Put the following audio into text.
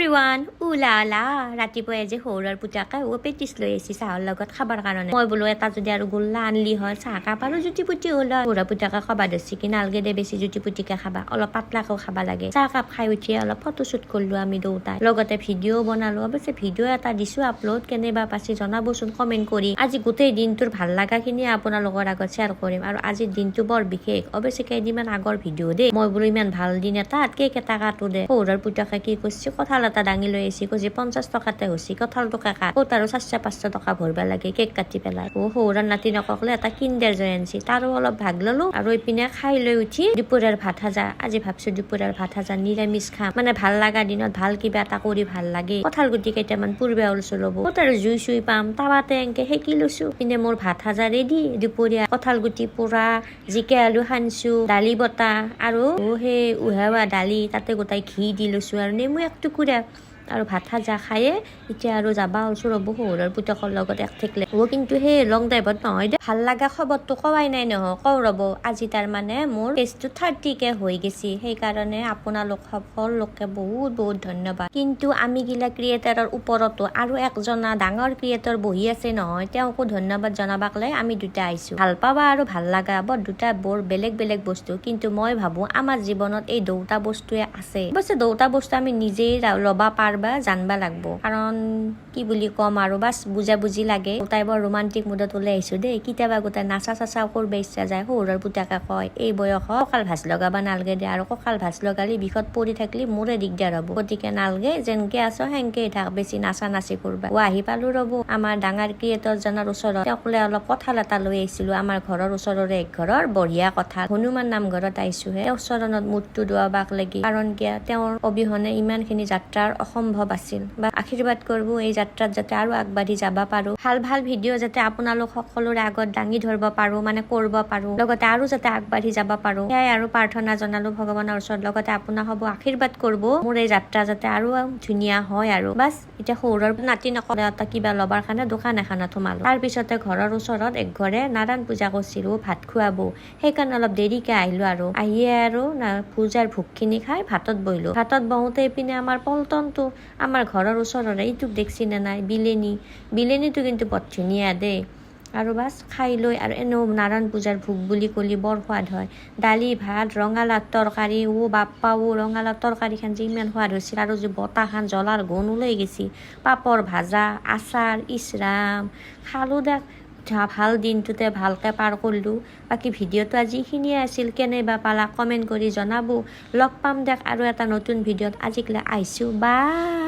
everyone, উলা লা ৰাতিপুৱাই যে সৌৰৰ পুতাকে পেটিছ লৈ আহিছে চাহৰ লগত খাবৰ কাৰণে মই বোলো এটা যদি আৰু গোল্লা আনলি হয় চাহ কাপ আৰু জুতি পুতি হ'ল সৌৰা পুতাকে খাবা ধৰছি কি নালগে দে বেছি জুতি পুতিকে খাবা অলপ পাতলাকেও খাবা লাগে চাহ কাপ খাই উঠি অলপ ফটো শ্বুট কৰিলো আমি দুটাই লগতে ভিডিঅ' বনালো অৱশ্যে ভিডিঅ' এটা দিছো আপলোড কেনেবা পাছি জনাবচোন কমেণ্ট কৰি আজি গোটেই দিনটোৰ ভাল লগাখিনি আপোনালোকৰ আগত শ্বেয়াৰ কৰিম আৰু আজিৰ দিনটো বৰ বিশেষ অৱশ্যে কেইদিনমান আগৰ ভিডিঅ' দেই মই বোলো ইমান ভাল দিন এটাত কেক এটা কাটো দে সৌৰৰ পুতাকে কি কৈছে কঁঠাল এটা দাঙি লৈ আহিছে কৈছে 50 টকাতে হৈছে কঁঠালটো কাকা ক'ত আৰু 400-500 টকা ভৰবা লাগে কেক কাটি পেলাই সৌৰৰ নাতি নকলে এটা কিণ্ডাৰ জয় আনছি তাৰো অলপ ভাগ ললো আৰু ইপিনে খাই লৈ উঠি দুপৰীয়াৰ ভাত সাজা আজি ভাবছো দুপৰীয়াৰ ভাত সাজা নিৰামিষ খাম মানে ভাল লগা দিনত ভাল কিবা এটা কৰি ভাল লাগে কঁঠাল গুটি কেইটামান পূৰ্বে ওলছো ল'ব ক'ত আৰু জুই চুই পাম টাৱাতে এনেকে সেকি লৈছো পিনে মোৰ ভাত সাজা ৰেডি দুপৰীয়া কঁঠাল গুটি পোৰা জিকা আলু সানছো দালি বতা আৰু সেই উহাৱা দালি তাতে গোটাই ঘি দি লৈছো আৰু নেমু এক টুকুৰা আৰু ভাত সাজা খায়ে এতিয়া আৰু যাবা ওলছো ৰ'ব সৌৰৰ পুতকৰ লগত এক ঠেকলে কিন্তু সেই লং ড্ৰাইভত নহয় দে ভাল লগা খবৰটো কোৱাই নাই নহয় কওঁ ৰ'ব আজি তাৰমানে মোৰ টেষ্টটো 30কে হৈ গেছি সেইকাৰণে আপোনালোক সকলোকে বহুত বহুত ধন্যবাদ কিন্তু আমি গিলা ক্ৰিয়েটাৰৰ ওপৰতো আৰু একজনা ডাঙৰ ক্ৰিয়েটৰ বহি আছে নহয় তেওঁকো ধন্যবাদ জনাবাক লৈ আমি দুটা আহিছো ভাল পাবা আৰু ভাল লগা বৰ দুটা বৰ বেলেগ বেলেগ বস্তু কিন্তু মই ভাবো আমাৰ জীৱনত এই দুটা বস্তুৱে আছে অৱশ্যে দুটা বস্তু আমি নিজেই ল'বা পাৰ জানবা লাগব কাৰণ কি বুলি কম আৰু বাছ বুজা বুজি লাগে গোটাই বৰ ৰোমান্টিক মুডত ওলাই আহিছো দেই কেতিয়াবা গোটাই নাচা চাচা কৰিব ইচ্ছা যায় সৌৰৰ পুতাকে কয় এই বয়সত কঁকাল ভাজ লগাবা নালগে দে আৰু কঁকাল ভাজ লগালে বিষত পৰি থাকিলে মোৰে দিগদাৰ হ'ব গতিকে নালগে যেনকে আছো সেনকে থাক বেছি নাচা নাচি কৰবা আহি পালো ৰ'ব আমাৰ ডাঙৰ ক্ৰিয়েটৰ জনৰ ওচৰত তেওঁকলে অলপ কঁঠাল এটা লৈ আহিছিলো আমাৰ ঘৰৰ ওচৰৰে এক ঘৰৰ বঢ়িয়া কঁঠাল হনুমান নামঘৰত আহিছো হে তেওঁৰ চৰণত মূৰটো ধোৱাবাক লাগি কাৰণ কিয় তেওঁৰ অবিহনে ইমানখিনি যাত্ৰাৰ অসম্ভৱ আছিল বা আশীৰ্বাদ কৰিব এই যাত্ৰাত যাতে আৰু আগবাঢ়ি যাবা পাৰো ভাল ভাল ভিডিঅ' যাতে আপোনালোক সকলোৰে আগত দাঙি ধৰিব পাৰো মানে কৰিব পাৰো লগতে আৰু যাতে আগবাঢ়ি যাব পাৰো সেয়াই আৰু প্ৰাৰ্থনা জনালো ভগৱানৰ ওচৰত লগতে আপোনাক হ'ব আশীৰ্বাদ কৰিব মোৰ এই যাত্ৰা যাতে আৰু ধুনীয়া হয় আৰু বাছ এতিয়া সৌৰৰ নাতি নকলে এটা কিবা লবাৰ কাৰণে দোকান এখনত সোমালো তাৰ পিছতে ঘৰৰ ওচৰত এক ঘৰে নাৰায়ণ পূজা কৰিছিলো ভাত খুৱাব সেইকাৰণে অলপ দেৰিকে আহিলো আৰু আহিয়ে আৰু পূজাৰ ভোগখিনি খাই ভাতত বহিলো ভাতত বহোতে পিনে আমাৰ পল্টনটো আমাৰ ঘৰৰ ওচৰৰে এইটোক দেখছি নে নাই বিলেনীটো কিন্তু বৰ ধুনীয়া দেই আৰু বাছ খাই লৈ আৰু এনেও নাৰায়ণ পূজাৰ ভোগ বুলি ক'লি বৰ সোৱাদ হয় দালি ভাত ৰঙালাও তৰকাৰী বাপ্পা ৰঙালাও তৰকাৰীখন যে ইমান সোৱাদ হৈছিল আৰু যে বতাহখন জ্বলাৰ গুণ ওলাই গেছি পাপৰ ভাজা আচাৰ ইচৰাম খালো দেখ ভাল দিনটোতে ভালকৈ পাৰ কৰিলোঁ বাকী ভিডিঅ'টো আজি এইখিনিয়ে আছিল কেনেবা পালা কমেণ্ট কৰি জনাব লগ পাম দেখ আৰু এটা নতুন ভিডিঅ'ত আজিকলৈ আহিছোঁ বাই।